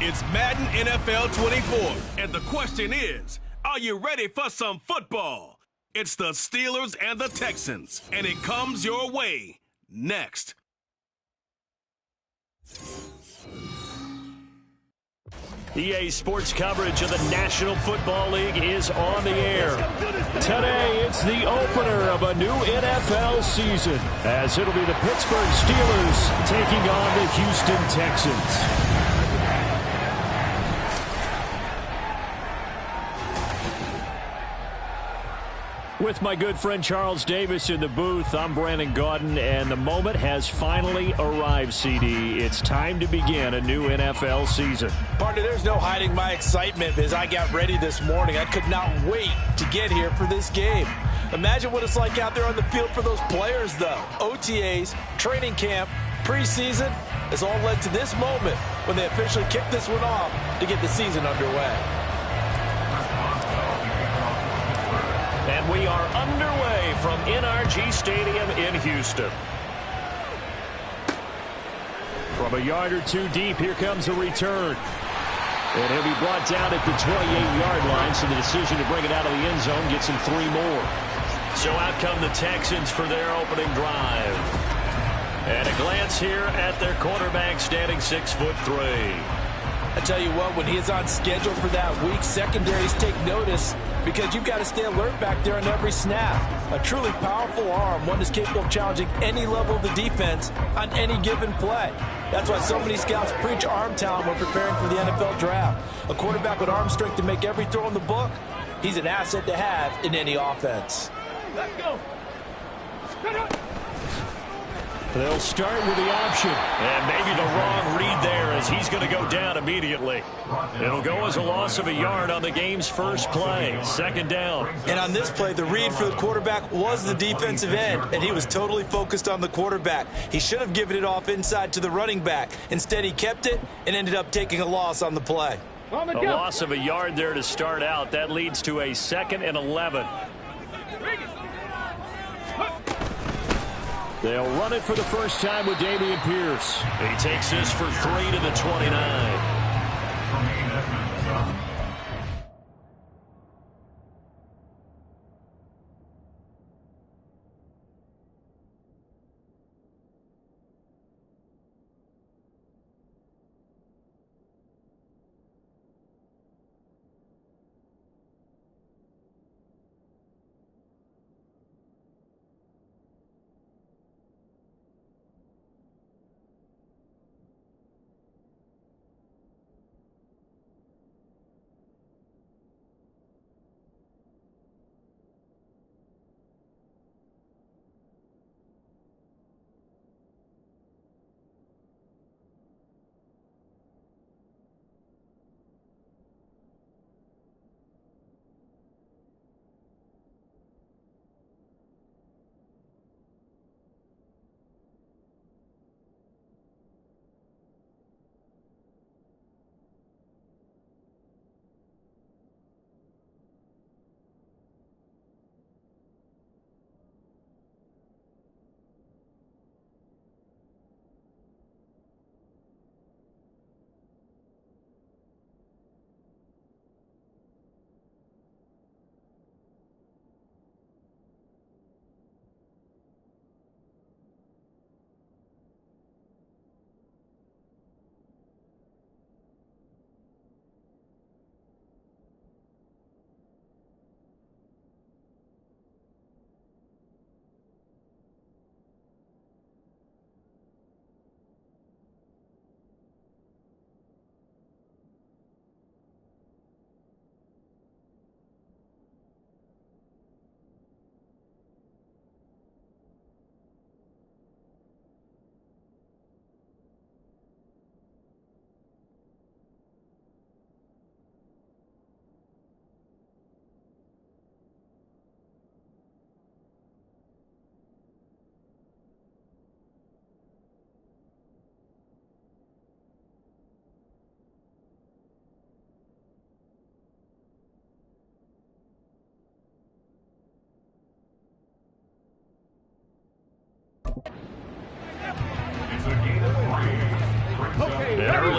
It's Madden NFL 24, and the question is, are you ready for some football? It's the Steelers and the Texans, and it comes your way next. EA Sports coverage of the National Football League is on the air. Today, it's the opener of a new NFL season, as it'll be the Pittsburgh Steelers taking on the Houston Texans. With my good friend Charles Davis in the booth, I'm Brandon Gaudin, and the moment has finally arrived, CD. It's time to begin a new NFL season. Partner, there's no hiding my excitement as I got ready this morning. I could not wait to get here for this game. Imagine what it's like out there on the field for those players, though. OTAs, training camp, preseason, has all led to this moment when they officially kick this one off to get the season underway. And we are underway from NRG Stadium in Houston. From a yard or two deep, here comes a return. And he'll be brought down at the 28-yard line, so the decision to bring it out of the end zone gets him 3 more. So out come the Texans for their opening drive. And a glance here at their quarterback, standing 6'3". I tell you what, when he is on schedule for that week, secondaries take notice because you've got to stay alert back there on every snap. A truly powerful arm, one that's capable of challenging any level of the defense on any given play. That's why so many scouts preach arm talent when preparing for the NFL draft. A quarterback with arm strength to make every throw in the book, he's an asset to have in any offense. Let's go. They'll start with the option. And maybe the wrong read there as he's going to go down immediately. It'll go as a loss of a yard on the game's first play. Second down. And on this play, the read for the quarterback was the defensive end, and he was totally focused on the quarterback. He should have given it off inside to the running back. Instead, he kept it and ended up taking a loss on the play. A loss of a yard there to start out. That leads to a 2nd and 11. They'll run it for the first time with Dameon Pierce. He takes this for 3 to the 29.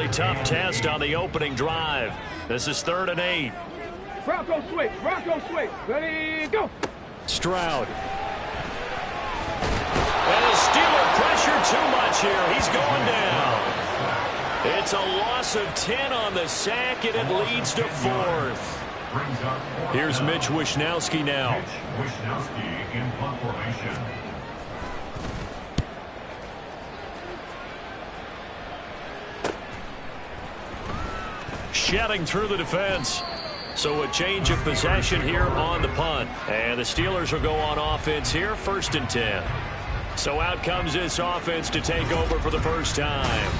very tough test on the opening drive. This is 3rd and 8. Bronco switch. Ready, go. Stroud. And the Steeler pressure too much here. He's going down. It's a loss of 10 on the sack, and it leads to 4th. Here's Mitch Wishnowsky now. Wishnowsky in punt formation. Shedding through the defense. So a change of possession here on the punt. And the Steelers will go on offense here, 1st and 10. So out comes this offense to take over for the first time.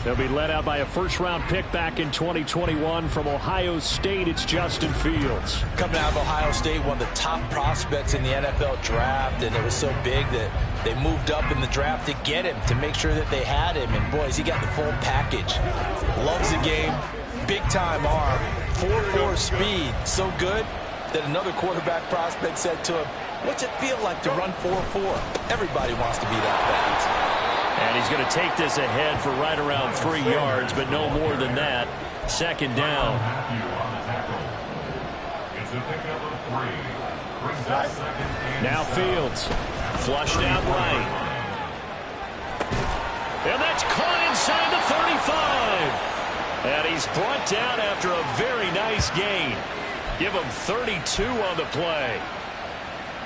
They'll be led out by a first-round pick back in 2021 from Ohio State. It's Justin Fields. Coming out of Ohio State, one of the top prospects in the NFL draft, and it was so big that they moved up in the draft to get him, to make sure that they had him. And, boys, he got the full package. Loves the game, big-time arm, 4.4 speed, so good that another quarterback prospect said to him, "What's it feel like to run 4.4? Everybody wants to be that fast." And he's going to take this ahead for right around 3 yards, but no more than that. 2nd down. Now Fields. Flushed out right. And that's caught inside the 35. And he's brought down after a very nice gain. Give him 32 on the play.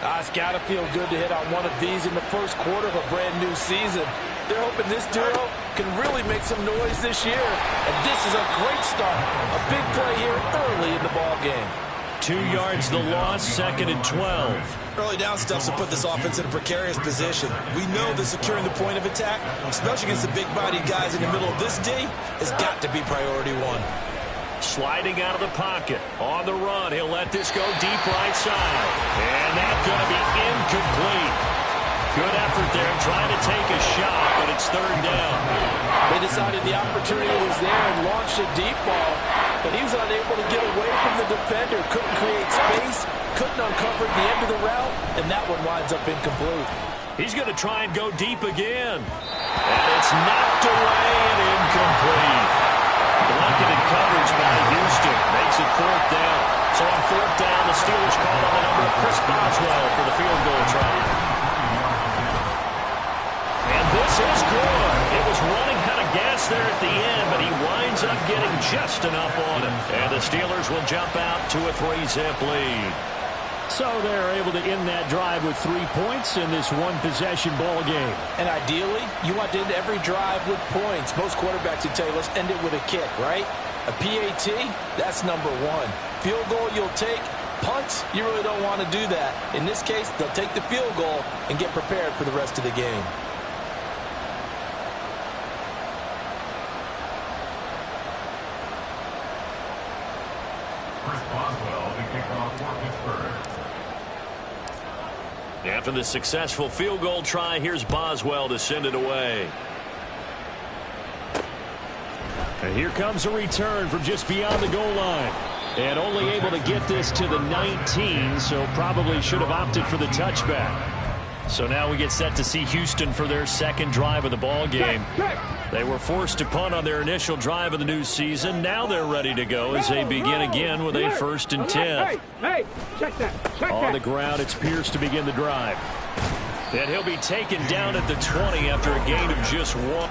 It's got to feel good to hit on one of these in the first quarter of a brand-new season. They're hoping this duo can really make some noise this year. And this is a great start. A big play here early in the ball game. 2 yards the loss, 2nd and 12. Early down stuffs will put this offense in a precarious position. We know that securing the point of attack, especially against the big-bodied guys in the middle of this D, has got to be priority one. Sliding out of the pocket. On the run, he'll let this go deep right side. And that's going to be incomplete. Good effort there, trying to take a shot, but it's 3rd down. They decided the opportunity was there and launched a deep ball, but he was unable to get away from the defender. Couldn't create space, couldn't uncover the end of the route, and that one winds up incomplete. He's going to try and go deep again. And it's knocked away and incomplete. Blanketed coverage by Houston. Makes it 4th down. So on 4th down, the Steelers call on the number of Chris Boswell for the field goal try. And this is good. It was running out of gas there at the end, but he winds up getting just enough on him. And the Steelers will jump out to a 3-zip lead. So they're able to end that drive with 3 points in this one-possession ball game. And ideally, you want to end every drive with points. Most quarterbacks would tell you, let's end it with a kick, right? A PAT, that's number 1. Field goal you'll take. Punts, you really don't want to do that. In this case, they'll take the field goal and get prepared for the rest of the game. Chris Boswell, the kickoff for Pittsburgh. After the successful field goal try, here's Boswell to send it away. And here comes a return from just beyond the goal line. And only able to get this to the 19, so probably should have opted for the touchback. So now we get set to see Houston for their 2nd drive of the ball game. They were forced to punt on their initial drive of the new season. Now they're ready to go as they begin again with a 1st and 10. Hey, check that. On the ground, it's Pierce to begin the drive. And he'll be taken down at the 20 after a gain of just 1.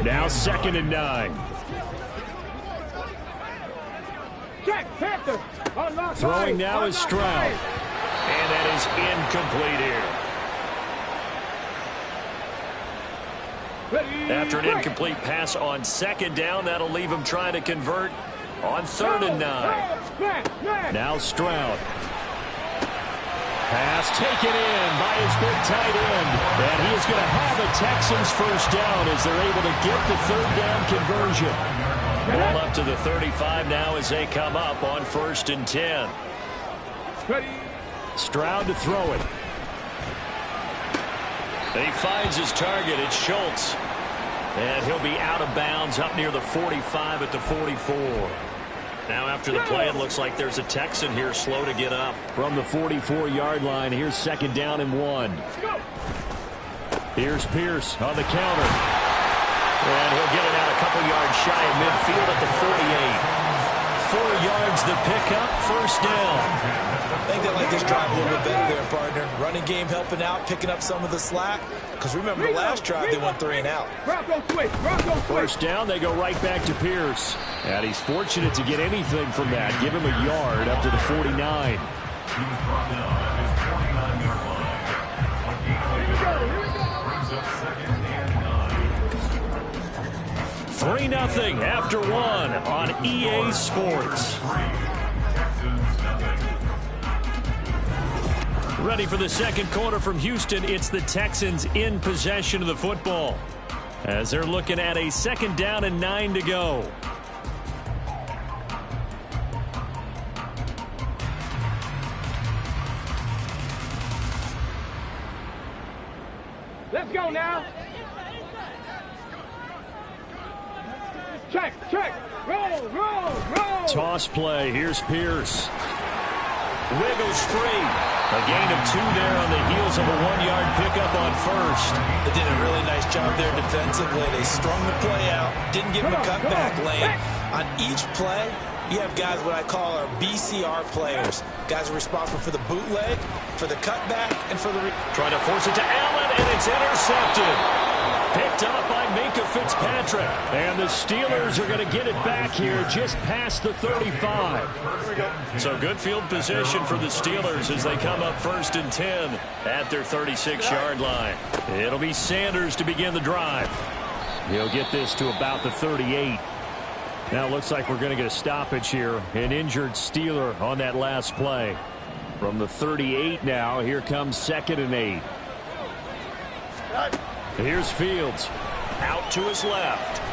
Now 2nd and 9. Check, Panther. Unlock Throwing right. now is Unlock Stroud. right. And that is incomplete here. Ready, After an break. incomplete pass on 2nd down, that'll leave him trying to convert on 3rd and 9. Man. Now Stroud. Pass taken in by his big tight end. And he is going to have a Texans first down as they're able to get the 3rd down conversion. Ball up to the 35 now as they come up on 1st and 10. Ready. Stroud to throw it. And he finds his target. It's Schultz. And he'll be out of bounds up near the 45 at the 44. Now after the play, it looks like there's a Texan here slow to get up. From the 44-yard line, here's 2nd down and 1. Here's Pierce on the counter. And he'll get it out a couple yards shy of midfield at the 48. 4 yards the pickup, 1st down. I think they like this drive a little bit better there, partner. Running game helping out, picking up some of the slack. Because remember, the last drive, they went 3 and out. Bronco switch. Bronco switch. 1st down, they go right back to Pierce. And he's fortunate to get anything from that. Give him a yard up to the 49. He was brought down at his 49-yard line. Brings up 2nd and 9. 3-0 after 1 on EA Sports. Ready for the 2nd quarter from Houston. It's the Texans in possession of the football as they're looking at a 2nd down and 9 to go. Let's go now. Check, check. Roll, roll, roll. Toss play. Here's Pierce. Wiggles free. A gain of 2 there on the heels of a 1-yard pickup on 1st. They did a really nice job there defensively. They strung the play out, didn't give him a cutback lane. On each play, you have guys what I call our BCR players. Guys are responsible for the bootleg, for the cutback, and for the... Trying to force it to Allen, and it's intercepted. Picked up by Minkah Fitzpatrick. And the Steelers are going to get it back here just past the 35. So good field position for the Steelers as they come up 1st and 10 at their 36-yard line. It'll be Sanders to begin the drive. He'll get this to about the 38. Now it looks like we're going to get a stoppage here. An injured Steeler on that last play. From the 38 now, here comes 2nd and 8. Here's Fields. Out to his left.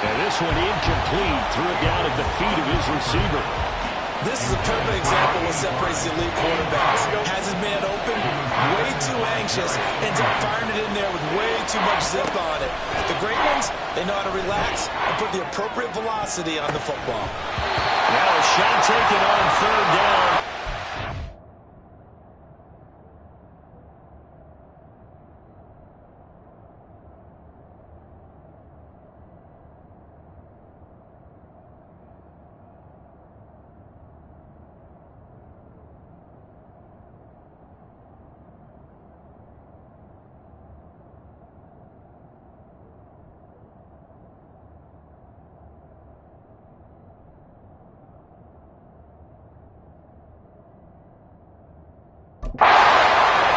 And this one incomplete. Threw it down at the feet of his receiver. This is a perfect example of what separates the elite quarterbacks. Has his man open, way too anxious, ends up firing it in there with way too much zip on it. The great ones, they know how to relax and put the appropriate velocity on the football. Now a shot taken on 3rd down.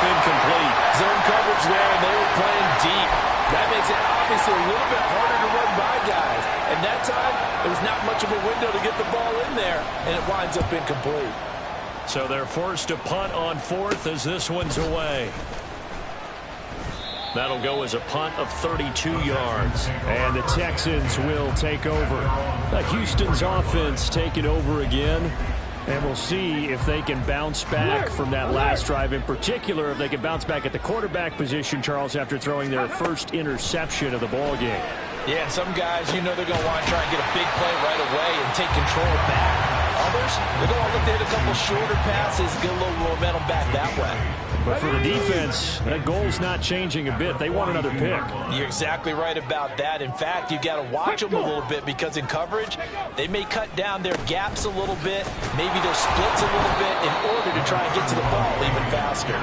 Incomplete. Zone coverage there, and they were playing deep. That makes it obviously a little bit harder to run by guys. And that time, there was not much of a window to get the ball in there, and it winds up incomplete. So they're forced to punt on 4th as this one's away. That'll go as a punt of 32 yards. And the Texans will take over. Houston's offense taking over again. And we'll see if they can bounce back from that last drive. In particular, if they can bounce back at the quarterback position, Charles, after throwing their first interception of the ballgame. Yeah, some guys, you know they're going to want to try and get a big play right away and take control back. Others, they're going to look to hit a couple shorter passes, get a little momentum back that way. But for the defense, that goal's not changing a bit. They want another pick. You're exactly right about that. In fact, you've got to watch them a little bit because in coverage, they may cut down their gaps a little bit, maybe their splits a little bit in order to try and get to the ball even faster.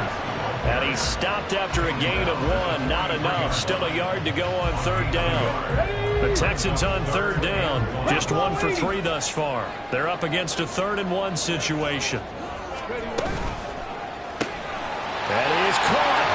And he's stopped after a gain of 1. Not enough. Still a yard to go on 3rd down. The Texans on 3rd down. Just 1 for 3 thus far. They're up against a 3rd and 1 situation. That is caught.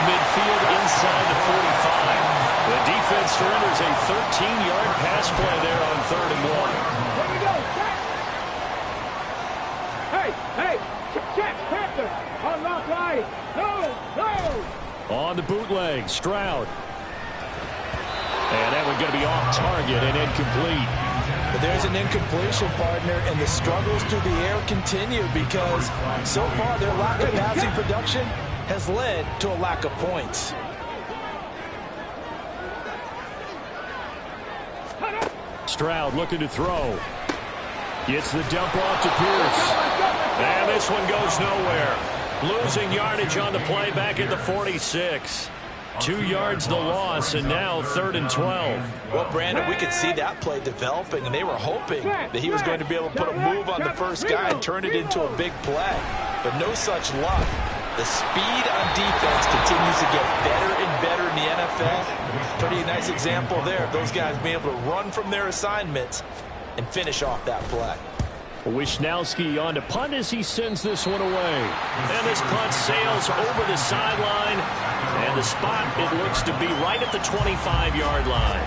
Midfield inside the 45. The defense surrenders a 13-yard pass play there on 3rd and 1. Here we go. Hey, check, Panther. Unlock right. No. On the bootleg, Stroud. And that one going to be off target and incomplete. But there's an incompletion, partner, and the struggles through the air continue because so far their lack of passing production has led to a lack of points. Stroud looking to throw. Gets the dump off to Pierce. And this one goes nowhere. Losing yardage on the play back at the 46. 2 yards the loss, and now 3rd and 12. Well, Brandon, we could see that play developing, and they were hoping that he was going to be able to put a move on the first guy and turn it into a big play. But no such luck. The speed on defense continues to get better and better in the NFL. Pretty nice example there of those guys being able to run from their assignments and finish off that play. Wisnowski on to punt as he sends this one away. And this punt sails over the sideline. And the spot, it looks to be right at the 25-yard line.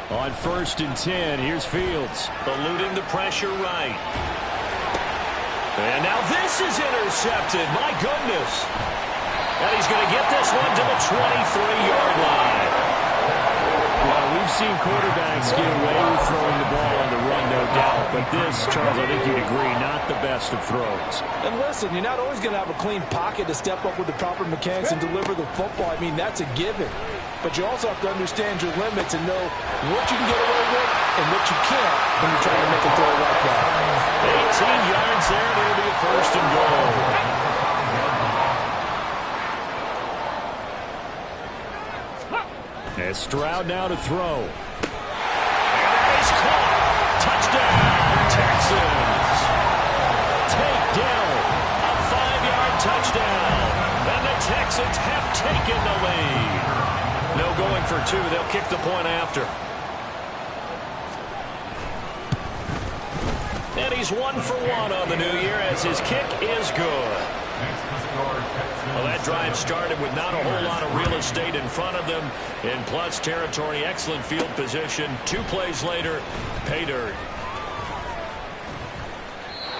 On 1st and 10, here's Fields. Eluding the pressure right. And now this is intercepted. My goodness. And he's going to get this one to the 23-yard line. Well, we've seen quarterbacks get away with throwing the ball on the run, no doubt. But this, Charles, I think you'd agree, not the best of throws. And listen, you're not always going to have a clean pocket to step up with the proper mechanics and deliver the football. I mean, that's a given. But you also have to understand your limits and know what you can get away with and what you can't when you're trying to make a throw like that. 18 yards there, and it'll be a 1st and goal. As Stroud now to throw. And that is caught. Touchdown, Texans. Takedown. A 5-yard touchdown. And the Texans have taken the lead. No going for 2. They'll kick the point after. And he's 1 for 1 on the new year as his kick is good. Well, that drive started with not a whole lot of real estate in front of them. In plus territory, excellent field position. 2 plays later, pay dirt.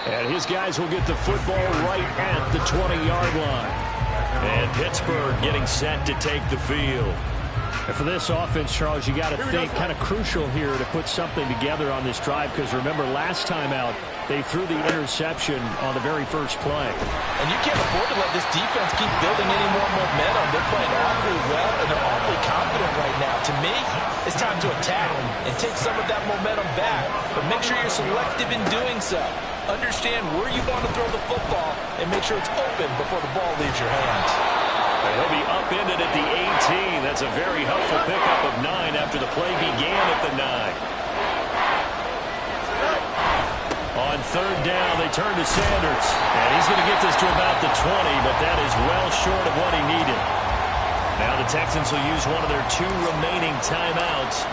And his guys will get the football right at the 20-yard line. And Pittsburgh getting set to take the field. And for this offense, Charles, you got to think kind of crucial here to put something together on this drive because remember last time out they threw the interception on the very first play. And you can't afford to let this defense keep building any more momentum. They're playing awfully well and they're awfully confident right now. To me, it's time to attack and take some of that momentum back. But make sure you're selective in doing so. Understand where you want to throw the football and make sure it's open before the ball leaves your hands. He'll be upended at the 18. That's a very helpful pickup of 9 after the play began at the 9. On 3rd down, they turn to Sanders. And he's going to get this to about the 20, but that is well short of what he needed. Now the Texans will use one of their 2 remaining timeouts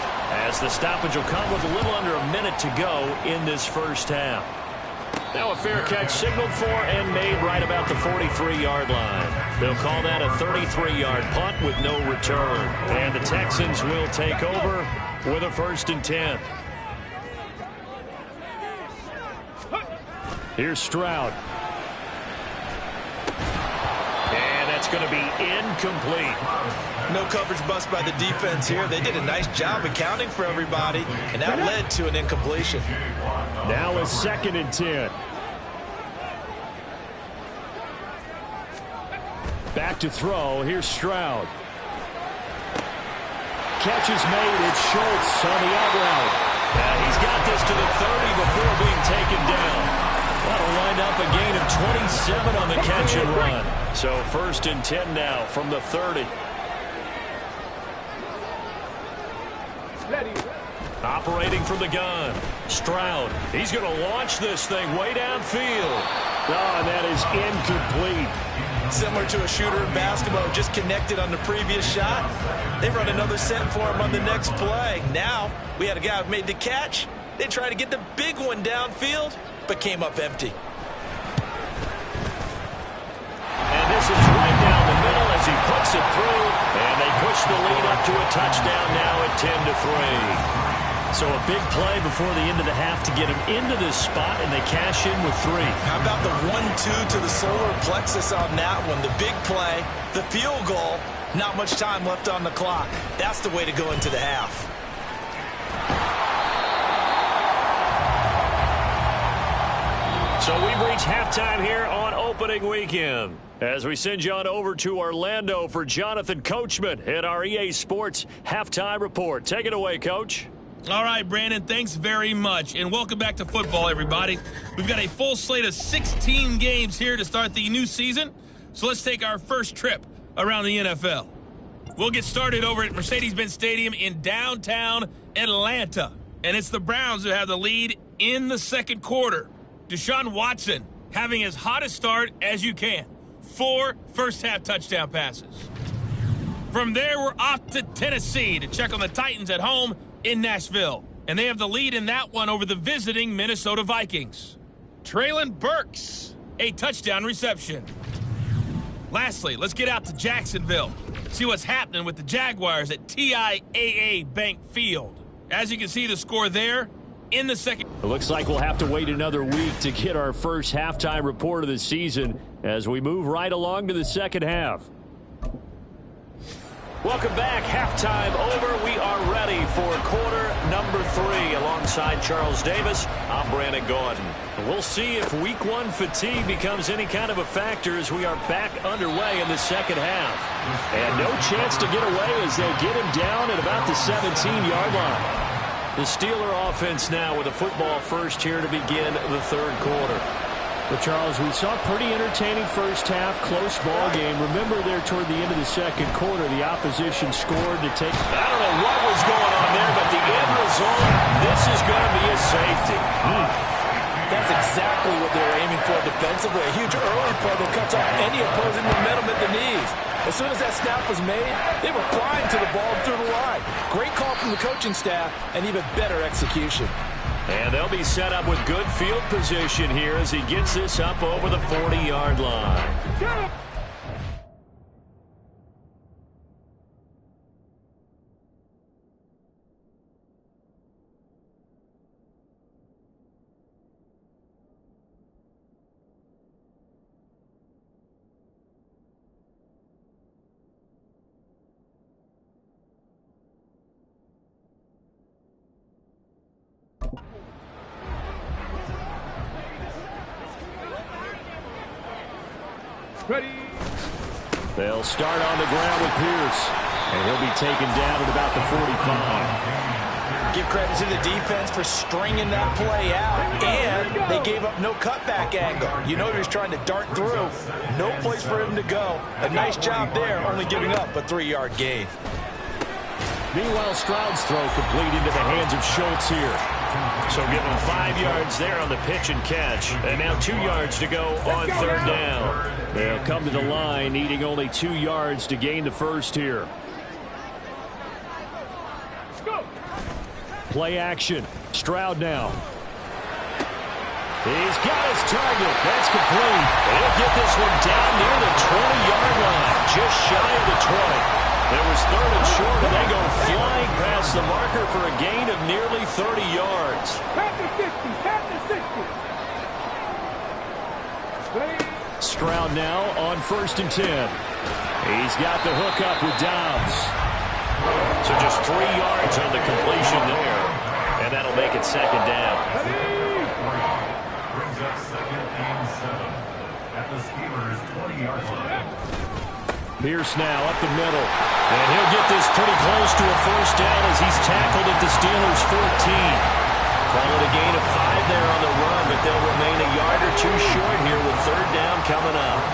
as the stoppage will come with a little under a minute to go in this first half. Now a fair catch signaled for and made right about the 43-yard line. They'll call that a 33-yard punt with no return. And the Texans will take over with a 1st and 10. Here's Stroud. And that's going to be incomplete. No coverage bust by the defense here. They did a nice job accounting for everybody, and that led to an incompletion. Now a 2nd and 10. Back to throw. Here's Stroud. Catch is made. It's Schultz on the out route. He's got this to the 30 before being taken down. That'll wind up a gain of 27 on the catch and run. So 1st and 10 now from the 30. Operating from the gun. Stroud. He's going to launch this thing way downfield. Oh, and that is incomplete. Similar to a shooter in basketball, just connected on the previous shot. They run another set for him on the next play. Now, we had a guy who made the catch. They tried to get the big one downfield, but came up empty. And this is right down the middle as he puts it through. And they push the lead up to a touchdown now at 10-3. So a big play before the end of the half to get him into this spot, and they cash in with 3. How about the 1-2 to the solar plexus on that one? The big play, the field goal, not much time left on the clock. That's the way to go into the half. So we've reached halftime here on opening weekend as we send you on over to Orlando for Jonathan Coachman at our EA Sports Halftime Report. Take it away, Coach. All right, Brandon, thanks very much, and welcome back to football, everybody. We've got a full slate of 16 games here to start the new season, so let's take our first trip around the NFL. We'll get started over at Mercedes-Benz Stadium in downtown Atlanta, and it's the Browns who have the lead in the second quarter. Deshaun Watson having as hot a start as you can. 4 first-half touchdown passes. From there, we're off to Tennessee to check on the Titans at home in Nashville, and they have the lead in that one over the visiting Minnesota Vikings. Treylon Burks, a touchdown reception. Lastly, let's get out to Jacksonville, see what's happening with the Jaguars at TIAA Bank Field. As you can see, the score there in the second. It looks like we'll have to wait another week to get our first halftime report of the season as we move right along to the second half. Welcome back. Halftime over. We are ready for quarter number 3. Alongside Charles Davis, I'm Brandon Gordon. We'll see if week 1 fatigue becomes any kind of a factor as we are back underway in the second half. And no chance to get away as they get him down at about the 17-yard line. The Steeler offense now with a football first here to begin the third quarter. But, Charles, we saw a pretty entertaining first half, close ball game. Remember there toward the end of the second quarter, the opposition scored to take. I don't know what was going on there, but the end result, this is going to be a safety. That's exactly what they were aiming for defensively. A huge early play that cuts off any opposing momentum at the knees. As soon as that snap was made, they were flying to the ball through the line. Great call from the coaching staff and even better execution. And they'll be set up with good field position here as he gets this up over the 40-yard line. Ready. They'll start on the ground with Pierce, and he'll be taken down at about the 45. Give credit to the defense for stringing that play out, and they gave up no cutback angle. You know he was trying to dart through. No place for him to go. A nice job there, only giving up a 3-yard gain. Meanwhile, Stroud's throw complete into the hands of Schultz here. So give him 5 yards there on the pitch and catch. And now 2 yards to go on third down. They'll come to the line, needing only 2 yards to gain the first here. Play action. Stroud now. He's got his target. That's complete. And he'll get this one down near the 20-yard line, just shy of the 20. There was third and short, and they go flying past the marker for a gain of nearly 30 yards. Past the 60, past the 60. Stroud now on 1st and 10. He's got the hookup with Dobbs. So just 3 yards on the completion there, and that'll make it 2nd down. Brings up 2nd and 7 at the Steelers' 20-yard line. Pierce now up the middle, and he'll get this pretty close to a 1st down as he's tackled at the Steelers' 14. Call it a gain of 5 there on the run, but they'll remain a yard or 2 short here with 3rd down coming up.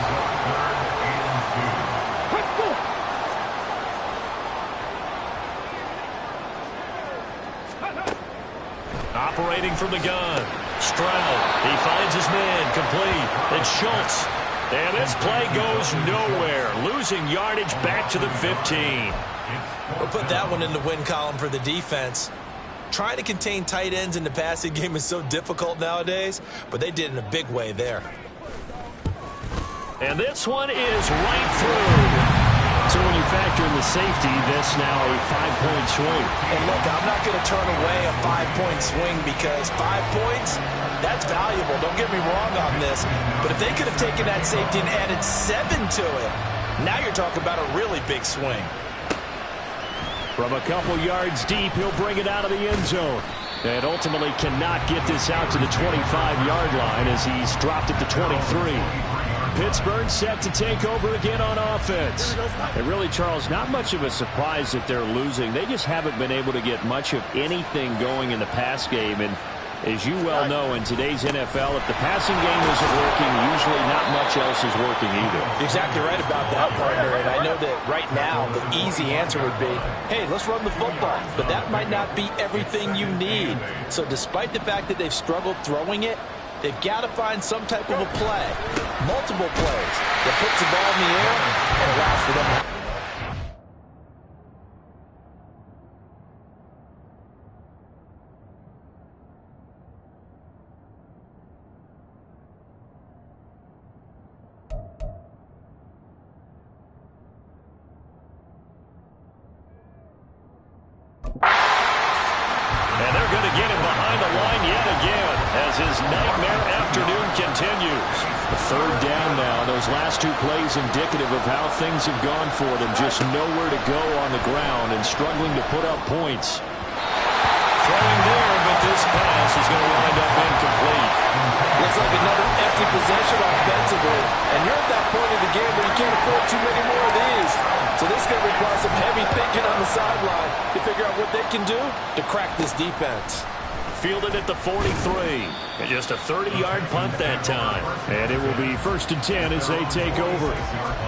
Operating from the gun, Stroud. He finds his man, complete. And Schultz. And this play goes nowhere. Losing yardage back to the 15. We'll put that one in the win column for the defense. Trying to contain tight ends in the passing game is so difficult nowadays, but they did in a big way there. And this one is right through. So when you factor in the safety, that's now a 5-point swing. And look, I'm not going to turn away a 5-point swing because 5 points, that's valuable. Don't get me wrong on this. But if they could have taken that safety and added 7 to it, now you're talking about a really big swing. From a couple yards deep, he'll bring it out of the end zone. And ultimately cannot get this out to the 25-yard line as he's dropped it to 23. Pittsburgh set to take over again on offense. And really, Charles, not much of a surprise that they're losing. They just haven't been able to get much of anything going in the pass game. And as you well know, in today's NFL, if the passing game isn't working, usually not much else is working either. You're exactly right about that, partner. And I know that right now the easy answer would be, hey, let's run the football. But that might not be everything you need. So despite the fact that they've struggled throwing it, they've got to find some type of a play, multiple plays, that puts the ball in the air and allows for them to. And they're going to get him behind the line yet again as his nightmare afternoon continues. 3rd down now. Those last 2 plays indicative of how things have gone for them. Just nowhere to go on the ground and struggling to put up points. Throwing there, but this pass is going to wind up incomplete. Looks like another empty possession offensively. And you're at that point in the game where you can't afford too many more of these. So this is going to require some heavy thinking on the sideline to figure out what they can do to crack this defense. Fielded at the 43. And just a 30-yard punt that time. And it will be 1st and 10 as they take over.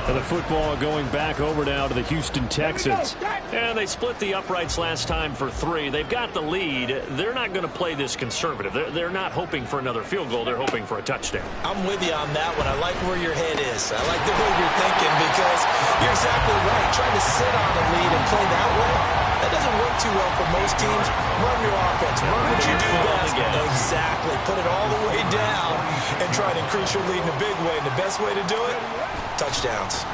And the football going back over now to the Houston Texans. And they split the uprights last time for 3. They've got the lead. They're not going to play this conservative. They're not hoping for another field goal. They're hoping for a touchdown. I'm with you on that one. I like where your head is. I like the way you're thinking because you're exactly right. Trying to sit on the lead and play that way, that doesn't work too well for most teams. Run your offense. Run what you do best. Exactly. Put it all the way down and try to increase your lead in a big way. And the best way to do it, touchdowns.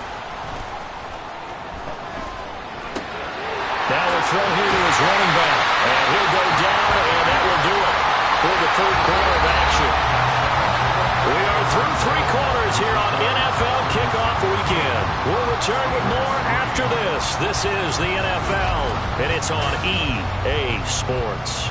Now we'll throw here to his running back. And he'll go down, and that will do it for the 3rd quarter of action. We are through 3 quarters here on NFL Kickoff Weekend. We'll return with more after this. This is the NFL, and it's on EA Sports.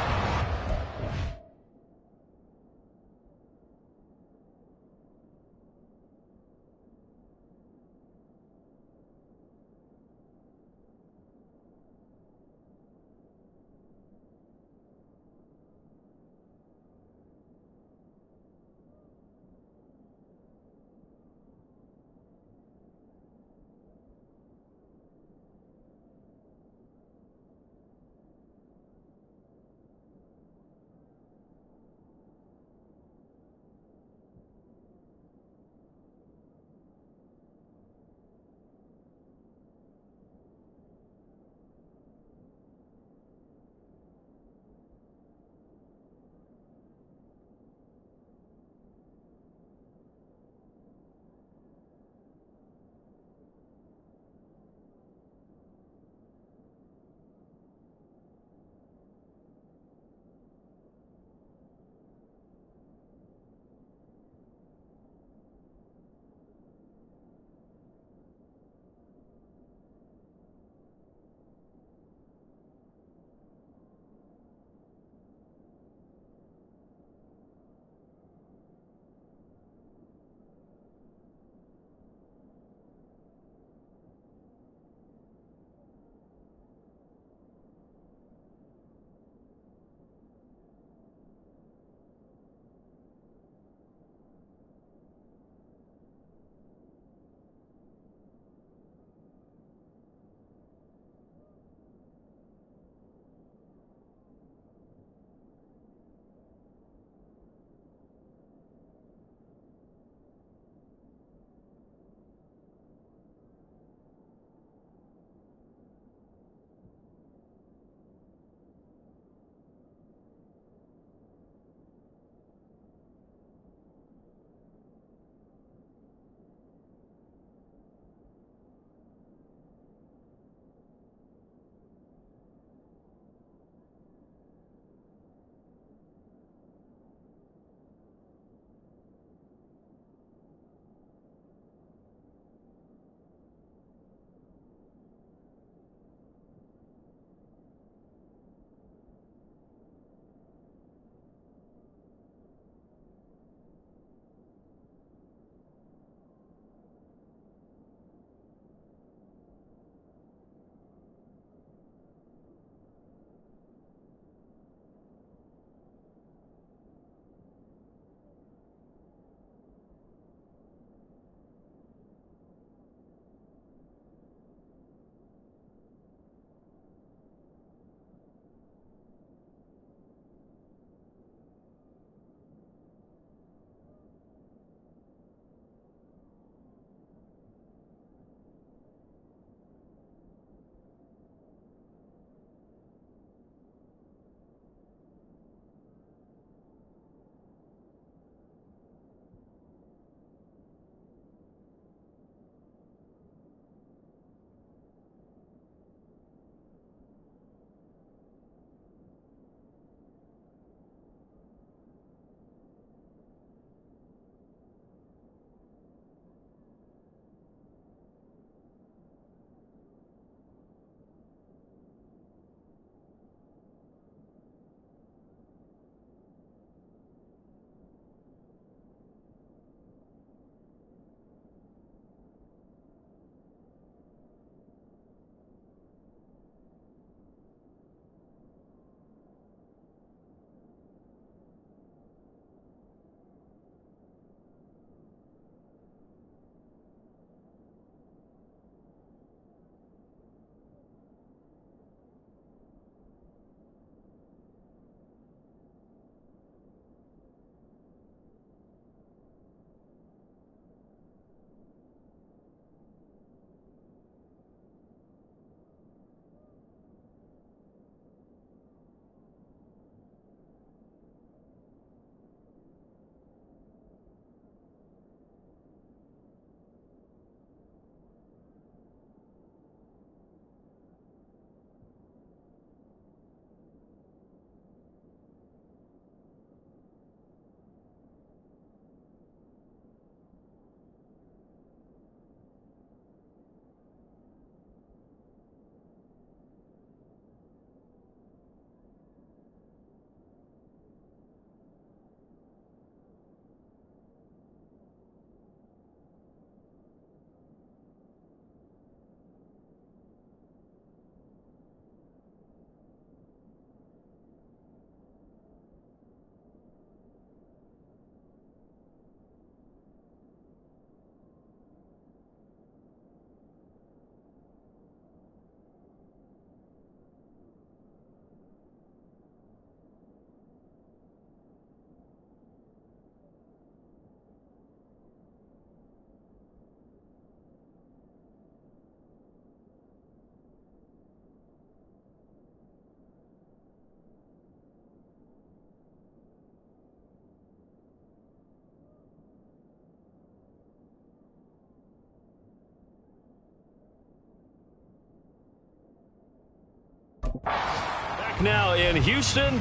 back now in Houston.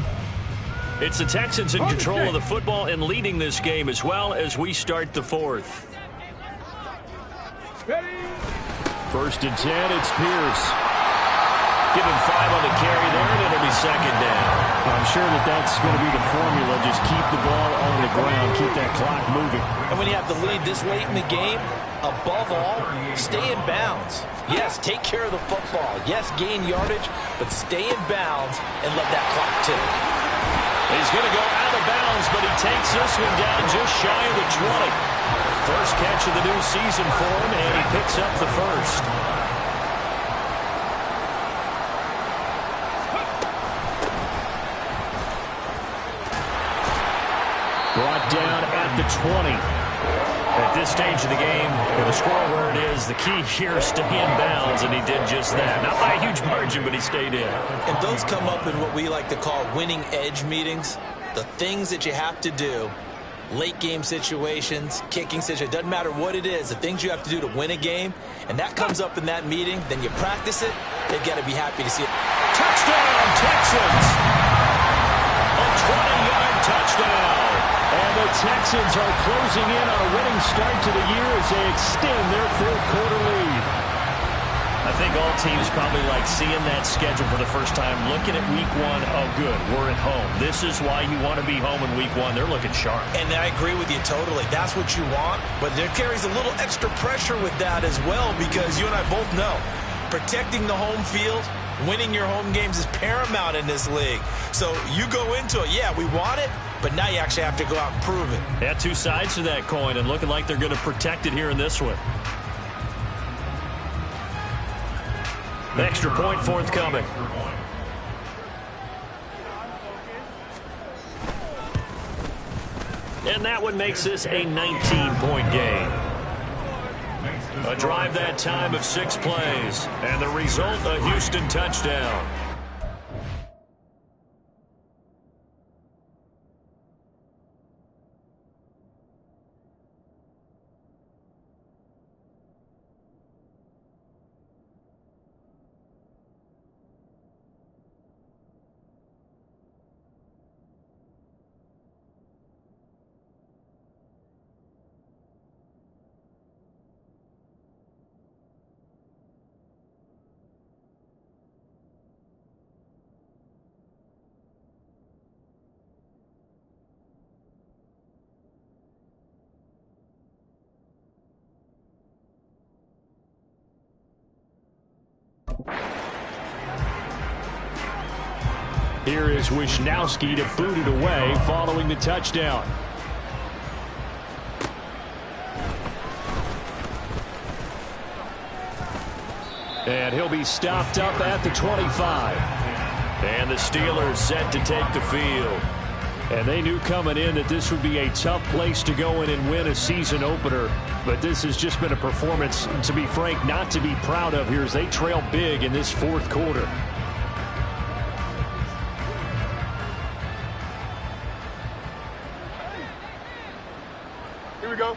It's the Texans in control of the football and leading this game as well as we start the fourth. First and 10, it's Pierce. Give him 5 on the carry there, and it'll be second down. I'm sure that's going to be the formula. Just keep the ball on the ground, keep that clock moving. And when you have the lead this late in the game, above all, stay in bounds. Yes, take care of the football. Yes, gain yardage, but stay in bounds and let that clock tick. He's going to go out of bounds, but he takes this one down just shy of the 20. First catch of the new season for him, and he picks up the first. Brought down at the 20. At this stage of the game, with the score where it is, the key here is stay in bounds, and he did just that. Not by a huge margin, but he stayed in. And those come up in what we like to call winning edge meetings. The things that you have to do, late game situations, kicking situations, doesn't matter what it is, the things you have to do to win a game, and that comes up in that meeting, then you practice it, they've got to be happy to see it. Touchdown, Texans! A 20-yard touchdown. And the Texans are closing in on a winning start to the year as they extend their fourth quarter lead. I think all teams probably like seeing that schedule for the first time, looking at week 1. Oh, good, we're at home. This is why you want to be home in week 1. They're looking sharp. And I agree with you totally. That's what you want, but there carries a little extra pressure with that as well, because you and I both know protecting the home field, winning your home games is paramount in this league. So you go into it, yeah, we want it, but now you actually have to go out and prove it. Yeah, two sides to that coin, and looking like they're going to protect it here in this one. Extra point forthcoming. And that one makes this a 19-point game. A drive that time of 6 plays, and the result, a Houston touchdown. Here is Wisnowski to boot it away following the touchdown. And he'll be stopped up at the 25. And the Steelers set to take the field. And they knew coming in that this would be a tough place to go in and win a season opener. But this has just been a performance, to be frank, not to be proud of here as they trail big in this fourth quarter. Here we go.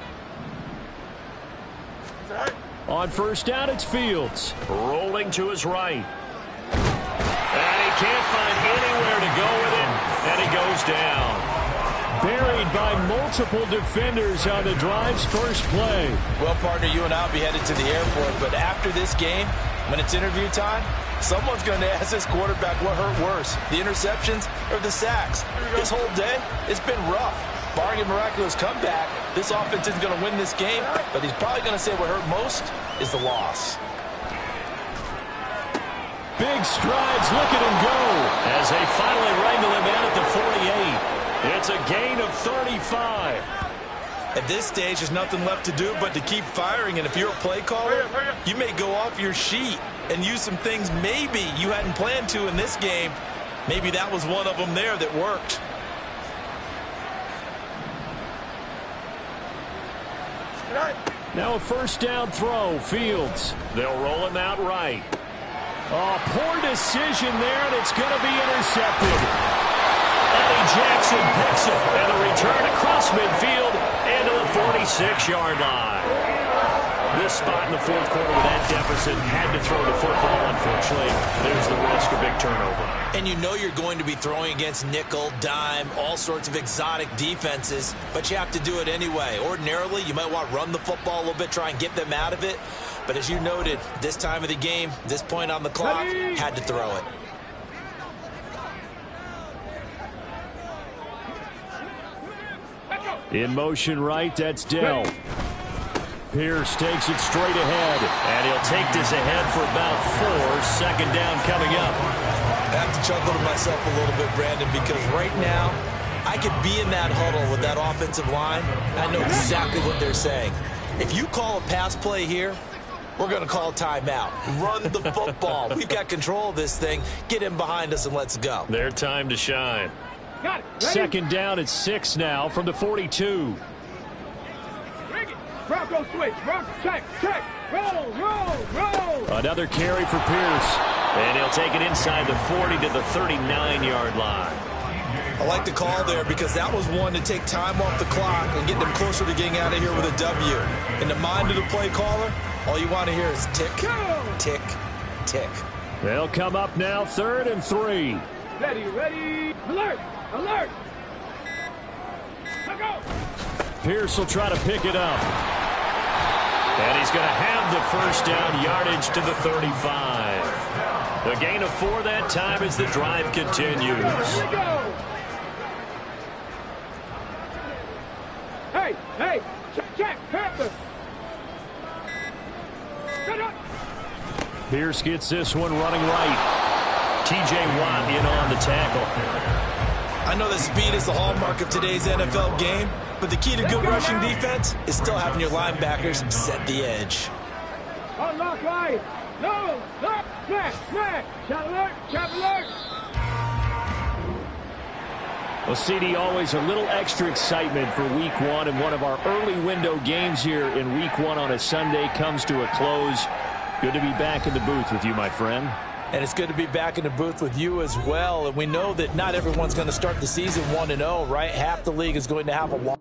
On first down, it's Fields. Rolling to his right. And he can't find anywhere to go with it, and he goes down. Buried by multiple defenders on the drive's first play. Well, partner, you and I will be headed to the airport, but after this game, when it's interview time, someone's going to ask this quarterback what hurt worse, the interceptions or the sacks. This whole day, it's been rough. Barring a miraculous comeback, this offense isn't going to win this game, but he's probably going to say what hurt most is the loss. Big strides, look at him go. As they finally wrangle him in at the 48. It's a gain of 35. At this stage, there's nothing left to do but to keep firing, and if you're a play caller, you may go off your sheet and use some things maybe you hadn't planned to in this game. Maybe that was one of them there that worked. Now a first down throw, Fields. They'll roll him out right. Oh, poor decision there, and it's going to be intercepted. Eddie Jackson picks it, and a return across midfield into the 46-yard line. This spot in the fourth quarter with that deficit had to throw the football, and unfortunately, there's the risk of big turnover. And you know you're going to be throwing against nickel, dime, all sorts of exotic defenses, but you have to do it anyway. Ordinarily, you might want to run the football a little bit, try and get them out of it. But as you noted, this time of the game, this point on the clock, had to throw it. In motion right, that's Dell. Pierce takes it straight ahead, and he'll take this ahead for about 4. Second down coming up. I have to chuckle to myself a little bit, Brandon, because right now, I could be in that huddle with that offensive line, and I know exactly what they're saying. If you call a pass play here, we're going to call timeout. Run the football. We've got control of this thing. Get him behind us and let's go. Their time to shine. Got it. Second down at 6 now from the 42. Bronco switch. Bronco check. Roll. Another carry for Pierce. And he'll take it inside the 40 to the 39-yard line. I like the call there because that was one to take time off the clock and get them closer to getting out of here with a W. In the mind of the play caller, all you want to hear is tick, tick, tick. They'll come up now, 3rd and 3. Ready. Alert. Go. Pierce will try to pick it up. And he's going to have the first down, yardage to the 35. The gain of 4 that time as the drive continues. Here we go. Hey. Check. Panther. Pierce gets this one running right. T.J. Watt in on the tackle. I know that speed is the hallmark of today's NFL game, but the key to good rushing defense is still having your linebackers set the edge. Unlock right. No. Smack. Trap alert. Well, CD, always a little extra excitement for Week 1, and one of our early window games here in Week 1 on a Sunday comes to a close. Good to be back in the booth with you, my friend. And it's good to be back in the booth with you as well. And we know that not everyone's going to start the season 1-0, right? Half the league is going to have a long